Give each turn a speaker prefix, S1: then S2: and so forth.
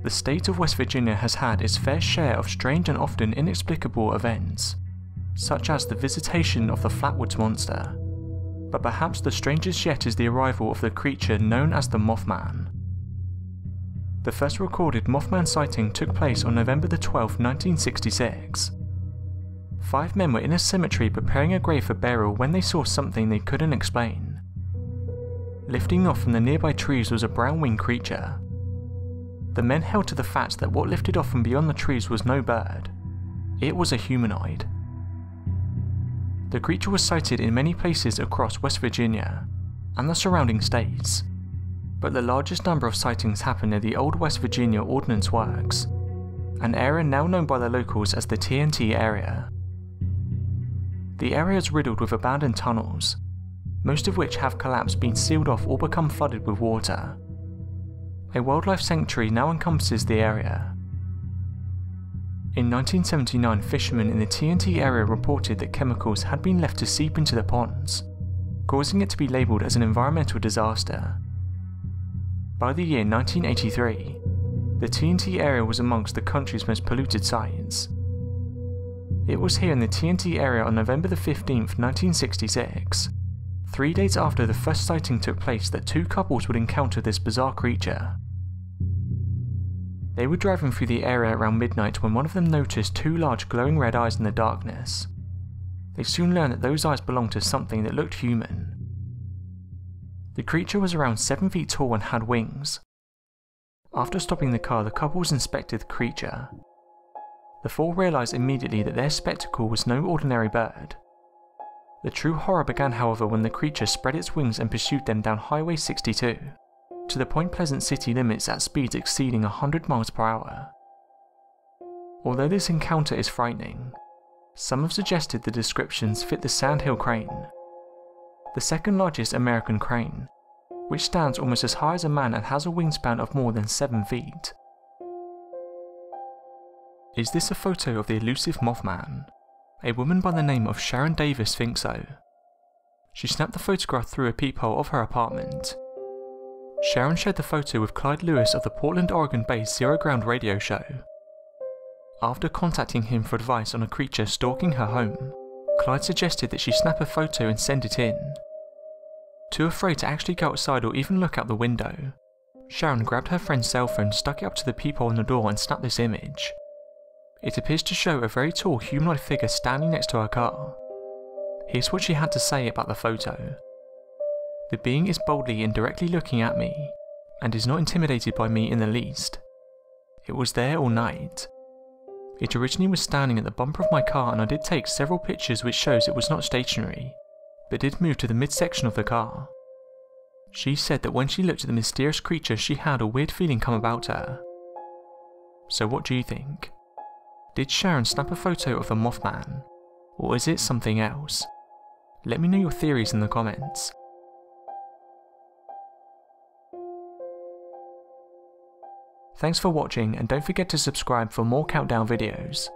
S1: The state of West Virginia has had its fair share of strange and often inexplicable events, such as the visitation of the Flatwoods Monster, but perhaps the strangest yet is the arrival of the creature known as the Mothman. The first recorded Mothman sighting took place on November 12, 1966. 5 men were in a cemetery preparing a grave for burial when they saw something they couldn't explain. Lifting off from the nearby trees was a brown-winged creature. The men held to the fact that what lifted off from beyond the trees was no bird. It was a humanoid. The creature was sighted in many places across West Virginia and the surrounding states, but the largest number of sightings happened near the old West Virginia Ordnance Works, an area now known by the locals as the TNT area. The area is riddled with abandoned tunnels, most of which have collapsed, been sealed off or become flooded with water. A wildlife sanctuary now encompasses the area. In 1979, fishermen in the TNT area reported that chemicals had been left to seep into the ponds, causing it to be labelled as an environmental disaster. By the year 1983, the TNT area was amongst the country's most polluted sites. It was here in the TNT area on November 15, 1966, 3 days after the first sighting took place, that 2 couples would encounter this bizarre creature. They were driving through the area around midnight when one of them noticed 2 large glowing red eyes in the darkness. They soon learned that those eyes belonged to something that looked human. The creature was around 7 feet tall and had wings. After stopping the car, the couples inspected the creature. The 4 realised immediately that their spectacle was no ordinary bird. The true horror began, however, when the creature spread its wings and pursued them down Highway 62, to the Point Pleasant city limits at speeds exceeding 100 miles per hour. Although this encounter is frightening, some have suggested the descriptions fit the sandhill crane, the second largest American crane, which stands almost as high as a man and has a wingspan of more than 7 feet. Is this a photo of the elusive Mothman? A woman by the name of Sharon Davis thinks so. She snapped the photograph through a peephole of her apartment. Sharon shared the photo with Clyde Lewis of the Portland, Oregon-based Zero Ground radio show. After contacting him for advice on a creature stalking her home, Clyde suggested that she snap a photo and send it in. Too afraid to actually go outside or even look out the window, Sharon grabbed her friend's cell phone, stuck it up to the peephole in the door and snapped this image. It appears to show a very tall humanoid figure standing next to her car. Here's what she had to say about the photo. "The being is boldly and directly looking at me, and is not intimidated by me in the least. It was there all night. It originally was standing at the bumper of my car, and I did take several pictures which shows it was not stationary, but did move to the midsection of the car." She said that when she looked at the mysterious creature, she had a weird feeling come about her. So what do you think? Did Sharon snap a photo of the Mothman, or is it something else? Let me know your theories in the comments. Thanks for watching, and don't forget to subscribe for more countdown videos.